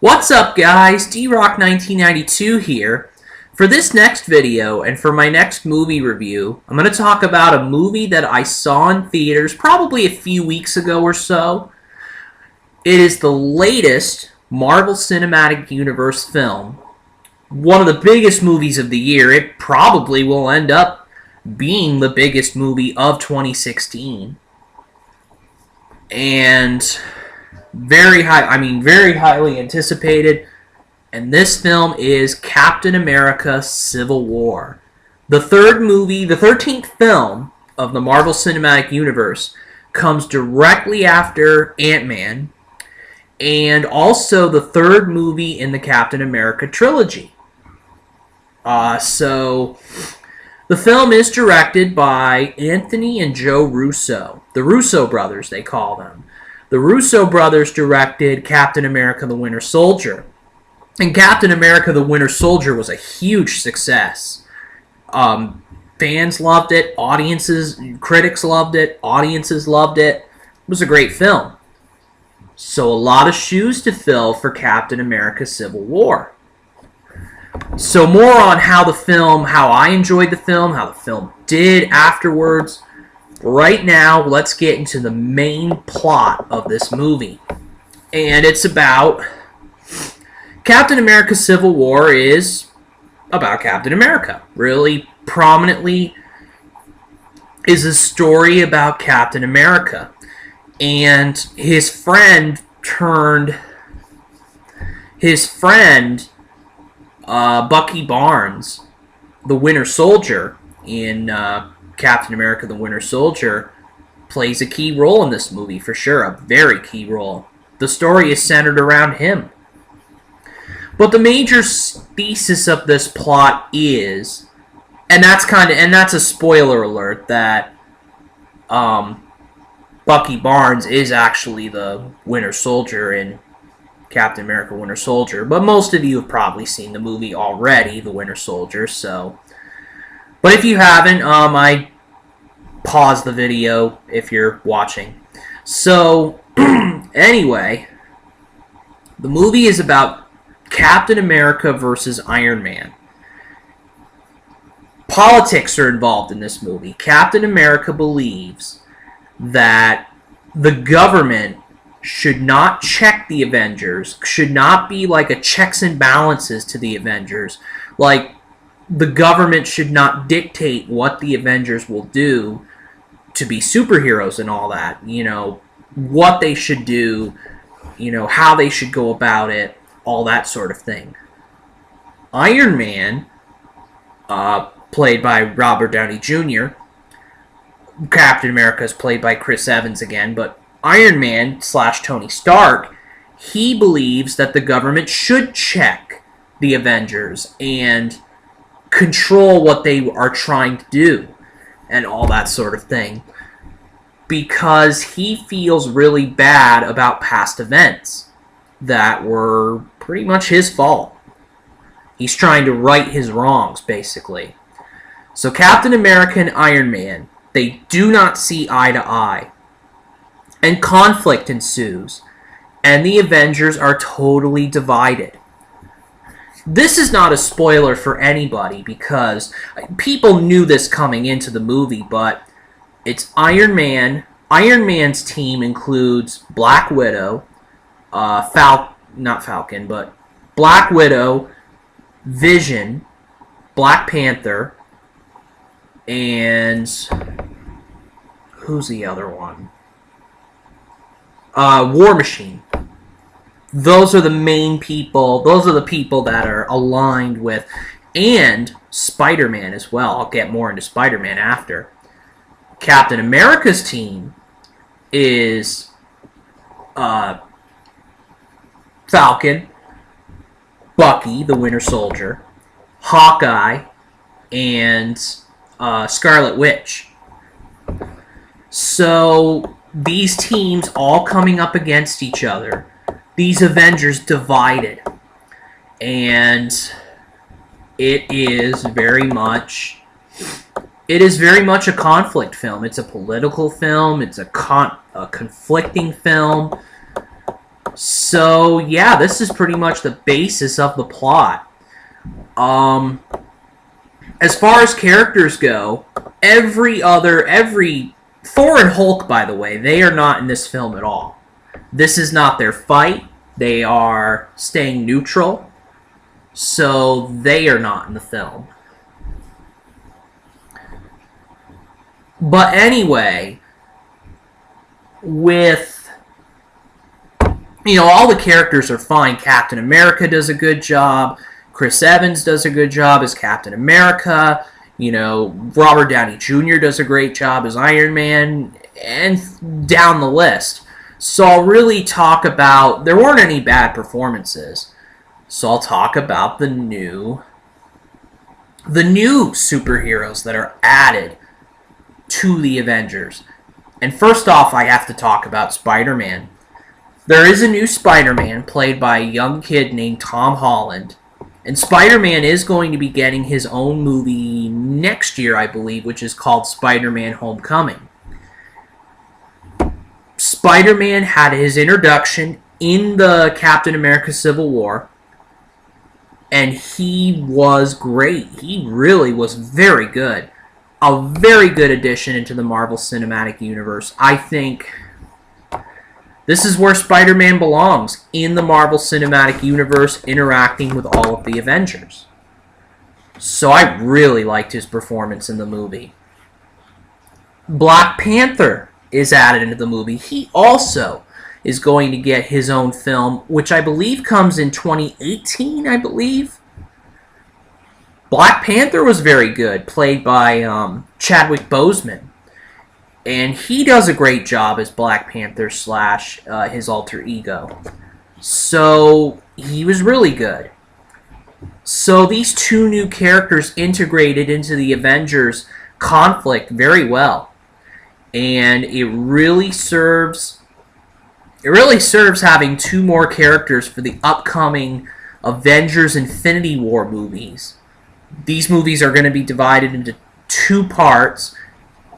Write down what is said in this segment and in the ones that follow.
What's up, guys? D-Rock1992 here. For this next video and for my next movie review, I'm going to talk about a movie that I saw in theaters probably a few weeks ago or so. It is the latest Marvel Cinematic Universe film. One of the biggest movies of the year. It probably will end up being the biggest movie of 2016. And very highly anticipated. And this film is Captain America: Civil War. The 13th film of the Marvel Cinematic Universe, comes directly after Ant-Man, and also the third movie in the Captain America trilogy. So the film is directed by Anthony and Joe Russo. The Russo Brothers, they call them. The Russo Brothers directed Captain America: The Winter Soldier. And Captain America: The Winter Soldier was a huge success. Fans loved it, critics loved it, audiences loved it. It was a great film. So a lot of shoes to fill for Captain America: Civil War. So more on how I enjoyed the film, how the film did afterwards. Right now, let's get into the main plot of this movie. And it's about Captain America: Civil War is about Captain America. Really prominently is a story about Captain America. And his friend Bucky Barnes, the Winter Soldier, in Captain America: The Winter Soldier, plays a key role in this movie, for sure, a very key role. The story is centered around him. But the major thesis of this plot is, and that's a spoiler alert, that Bucky Barnes is actually the Winter Soldier in Captain America: Winter Soldier. But most of you have probably seen the movie already, The Winter Soldier, so. But if you haven't, I pause the video if you're watching. So, anyway, the movie is about Captain America versus Iron Man. Politics are involved in this movie. Captain America believes that the government should not check the Avengers, should not be like a checks and balances to the Avengers. Like, the government should not dictate what the Avengers will do to be superheroes and all that. You know, what they should do, you know, how they should go about it, all that sort of thing. Iron Man, played by Robert Downey Jr., Captain America is played by Chris Evans again, but Iron Man / Tony Stark, he believes that the government should check the Avengers and control what they are trying to do and all that sort of thing, because he feels really bad about past events that were pretty much his fault. He's trying to right his wrongs, basically. So Captain America and Iron Man, they do not see eye to eye, and conflict ensues, and the Avengers are totally divided. This is not a spoiler for anybody, because people knew this coming into the movie, but it's Iron Man. Iron Man's team includes Black Widow, Black Widow, Vision, Black Panther, and who's the other one? War Machine. Those are the main people. Those are the people that are aligned with, and Spider-Man as well. I'll get more into Spider-Man after. Captain America's team is Falcon, Bucky, the Winter Soldier, Hawkeye, and Scarlet Witch. So these teams all coming up against each other. These Avengers divided. And it is very much a conflict film. It's a political film. It's a conflicting film. So, yeah, this is pretty much the basis of the plot. As far as characters go, Thor and Hulk, by the way, they are not in this film at all. This is not their fight. They are staying neutral. So they are not in the film. But anyway, with, all the characters are fine. Captain America does a good job. Chris Evans does a good job as Captain America. Robert Downey Jr. does a great job as Iron Man, and down the list. So I'll really talk about, there weren't any bad performances. So I'll talk about the new superheroes that are added to the Avengers. And first off, I have to talk about Spider-Man. There is a new Spider-Man played by a young kid named Tom Holland. And Spider-Man is going to be getting his own movie next year, I believe, which is called Spider-Man Homecoming. Spider-Man had his introduction in the Captain America Civil War, and he was great. He really was very good. A very good addition into the Marvel Cinematic Universe. I think this is where Spider-Man belongs, in the Marvel Cinematic Universe, interacting with all of the Avengers. So I really liked his performance in the movie. Black Panther is added into the movie. He also is going to get his own film, which I believe comes in 2018, I believe. Black Panther was very good, played by Chadwick Boseman. And he does a great job as Black Panther / his alter ego. So he was really good. So these two new characters integrated into the Avengers conflict very well. And it really serves having two more characters for the upcoming Avengers Infinity War movies. These movies are going to be divided into two parts.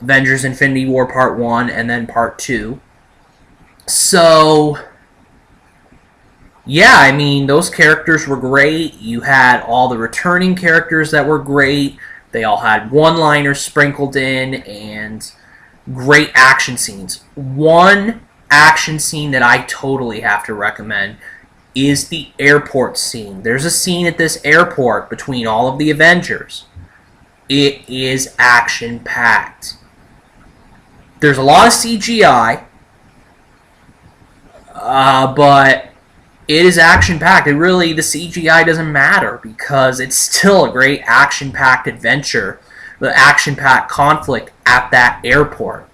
Avengers Infinity War Part 1 and then Part 2. So, yeah, those characters were great. You had all the returning characters that were great. They all had one-liners sprinkled in and great action scenes. One action scene that I totally have to recommend is the airport scene. There's a scene at this airport between all of the Avengers. It is action-packed. There's a lot of CGI, but it is action-packed. The CGI doesn't matter because it's still a great action-packed adventure, the action-packed conflict at that airport.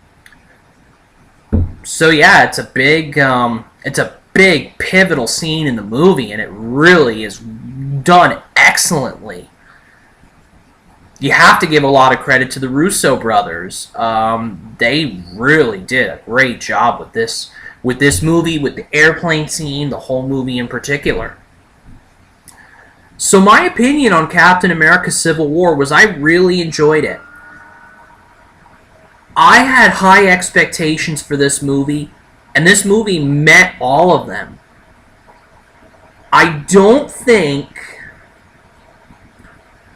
So yeah, it's a big pivotal scene in the movie, and it really is done excellently. You have to give a lot of credit to the Russo Brothers. They really did a great job with this movie, with the airplane scene, the whole movie in particular. So my opinion on Captain America Civil War was I really enjoyed it. I had high expectations for this movie, and this movie met all of them. I don't think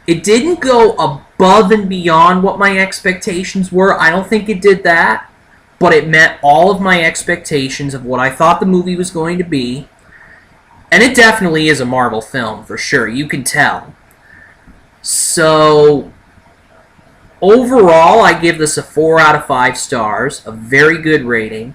it didn't go above and beyond what my expectations were. I don't think it did that. But it met all of my expectations of what I thought the movie was going to be. And it definitely is a Marvel film, for sure. You can tell. So, overall, I give this a 4 out of 5 stars. A very good rating.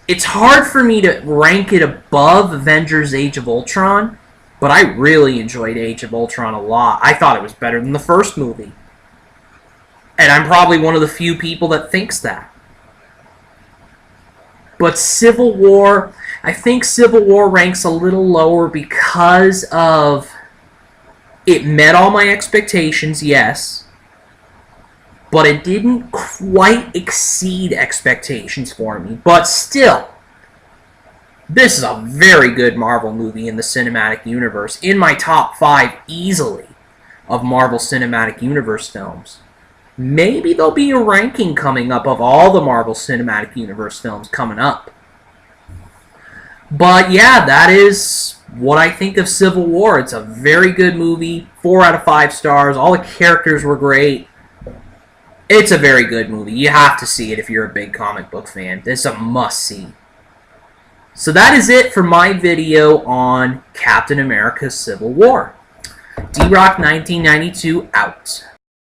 It's hard for me to rank it above Avengers Age of Ultron. But I really enjoyed Age of Ultron a lot. I thought it was better than the first movie. And I'm probably one of the few people that thinks that. But Civil War, I think Civil War ranks a little lower because of it met all my expectations, yes. But it didn't quite exceed expectations for me. But still, this is a very good Marvel movie in the cinematic universe. In my top 5 easily of Marvel Cinematic Universe films. Maybe there'll be a ranking coming up of all the Marvel Cinematic Universe films coming up. But yeah, that is what I think of Civil War. It's a very good movie. 4 out of 5 stars. All the characters were great. It's a very good movie. You have to see it if you're a big comic book fan. It's a must-see. So that is it for my video on Captain America Civil War. D-Rock 1992 out.